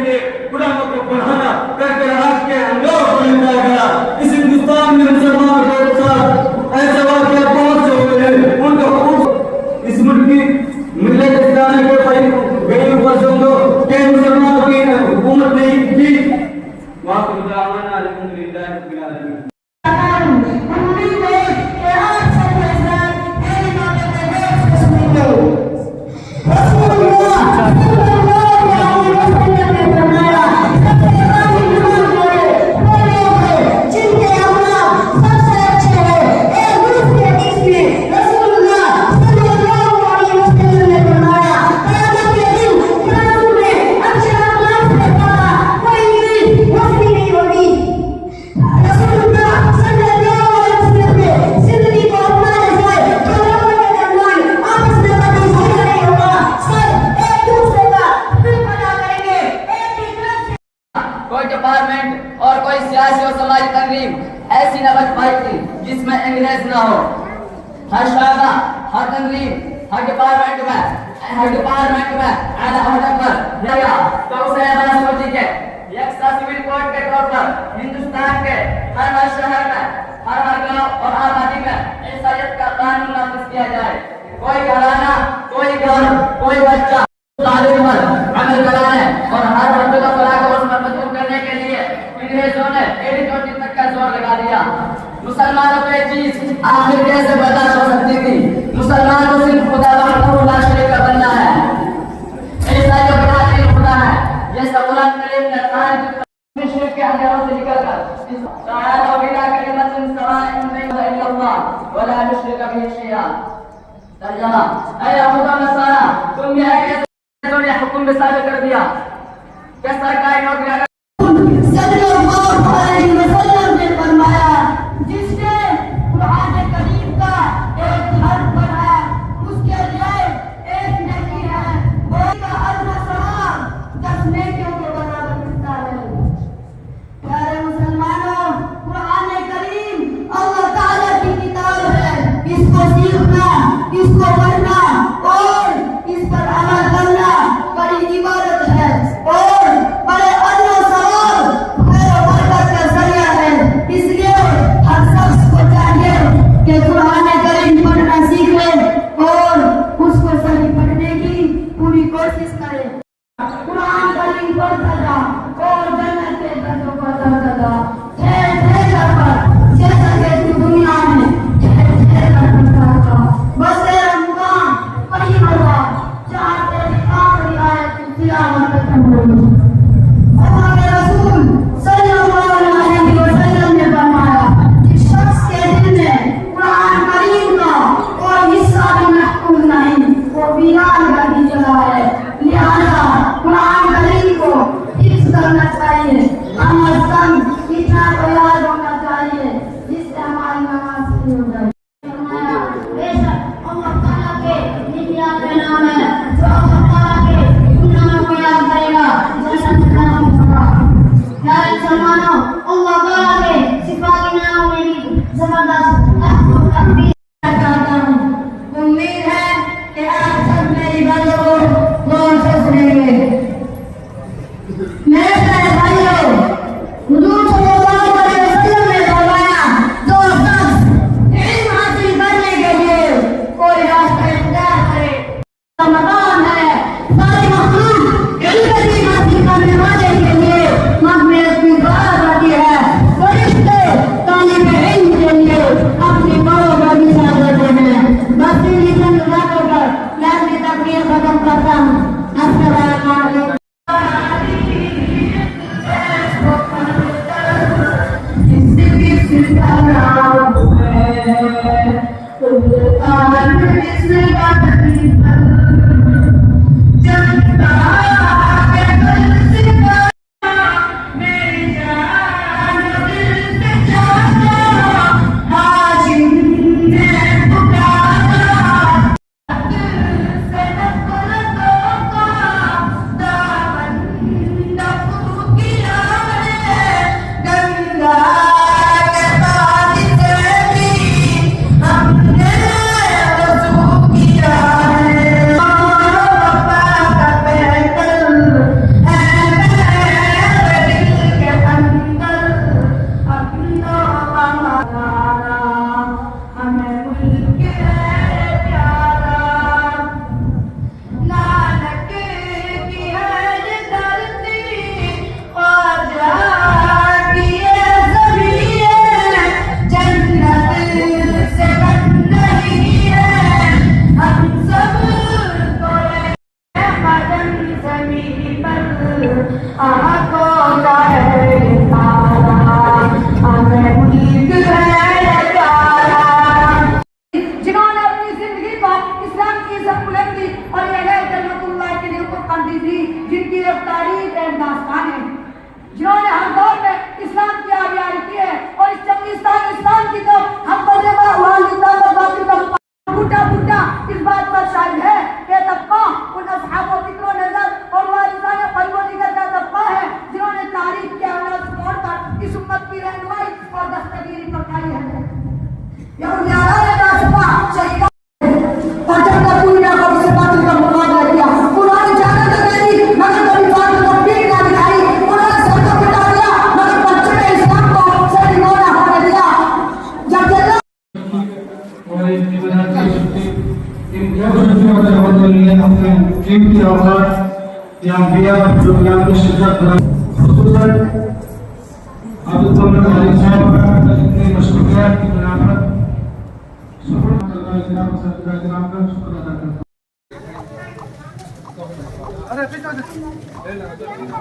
लिए गुलामों को बढ़ाना करके राज के अंगार पर लाया गया। इस हिंदुस्तान में मुसलमान के साथ ऐसे वाक़या बहुत से हुए हैं। उनको इस मुल्क की मिल्लत इस्लामी के कई वर्षों के मुसलमानों की हुकूमत नहीं की। वहाँ को मुसलमान अल्हम्दुलिल्लाह रब्बिल आलमीन। कोई डिपार्टमेंट और कोई सियासी और समाजी तंजीम ऐसी न बच पाई थी जिसमें अंग्रेज न हो। हर शाखा, हर तंजीम, हर डिपार्टमेंट में आला अहदा पर लगा तो उसे बड़ा सोची के एक सिविल कोड के तौर पर हिंदुस्तान के हर शहर में, हर गांव और आबादी में इंसानियत का कानून नाफिज किया जाए। कोई घराना, कोई घर, कोई बच्चा तालीम पर अमल कराने और हर बच्चे को फलाह को उस पर मजबूर करने के लिए अंग्रेजों ने 80-20 तक का जोर लगा दिया। मुसलमानों को ये चीज आखिर कैसे बर्दाश्त हो सकती थी? मुसलमान को सिर्फ खुदा वहदहू ला शरीक का बनना है, ईसाइयों का दिन खुदा है। ये सब कुरान करीम ने सारे शिर्क के अंधेरों से निकलकर इस ताला बिला कलिमतिन सवाइन बैना इल्लल्लाह वला युश्रिक बिही शैआ। तर्जुमा, ऐ यहूदा नसारा, तुम ये कैसे हुक्म में साबित कर दिया क्या सरकारी नौकरी सल्लल्लाहु अलैहि वसल्लम ने फरमाया, जिसने कुरान करीम का एक हर्फ पढ़ा उसके लिए एक नेकी है, वो का अजर सवाब 10 नेकियों के बराबर मिलता है। प्यारे मुसलमानों, कुरान करीम अल्लाह ताला की किताब है। इसको सीखना, इसको पढ़ना और इस पर अमल करना बड़ी इबादत है और बड़े अजर सवाब बरकत का जरिया है। इसलिए हर शख्स को चाहिए कि कुरान करीम पढ़ना सीख ले और उसको सही पढ़ने की पूरी कोशिश करे। कुरान करीम पढ़ता जा और जन्नत के दरों को दरता जा। जैसा कि तू दुनिया में करता था, बस तेरा मुकाम वही होगा जहाँ तेरी आखिरी आयत तिलावत होगी। अल्लाह के रसूल सल्लल्लाहु अलैहि वसल्लम ने फरमाया, जिस शख्स के दिल में कुरान करीम का कोई हिस्सा भी महफूज नहीं, वो वीरान गद्दी चला है। लिहाजा कुरान करीम को हिफ्ज़ करना चाहिए, अमल संग इतना तो याद होना चाहिए जिससे हमारी नमाज पूरी हो जाए। बेशक अल्लाह ताला के नियात नाम है, जो अल्लाह ताला के गुनाहों को याद करेगा, आंखों का है तारा, हमें उम्मीद है प्यारा। जिन्होंने अपनी जिंदगी को इस्लाम की इज्जत बुलंदी और ये जन्नतुल्लाह के लिए कुर्बान दी थी, जिनकी एक तारीख है, दास्तान है, जिन्होंने हर दौर में इस्लाम की आबियारी की है और इस चंगिस्तान इस्लाम की तो हम बूटा इस बात पर शायद है कि तबका उन असहाबों फिक्रो नजर और वारिसाने क़ल्बो निगर का तबका है, जिन्होंने तारीख के अवलाद तौर पर इस उम्मत की रहनुमाई और दस्तगीरी पकाई है। यह उन्यारा का सपा शहीदा और जब तक पूरी को किसी बात का मुकाबला किया, उन्होंने जाना तो नहीं मगर कभी बात को पीठ ना दिखाई, उन्होंने सर को पिटा दिया मगर बच्चे ने इस्लाम को सर निगोना होने दिया। जब जल्द अपने कीमती औकात या बिया जो ज्ञान की शिद्दत खुसूसन अब्दुल मलिक साहब का जितनी मशरूफियत की बिना पर शुक्र अदा करता हूं।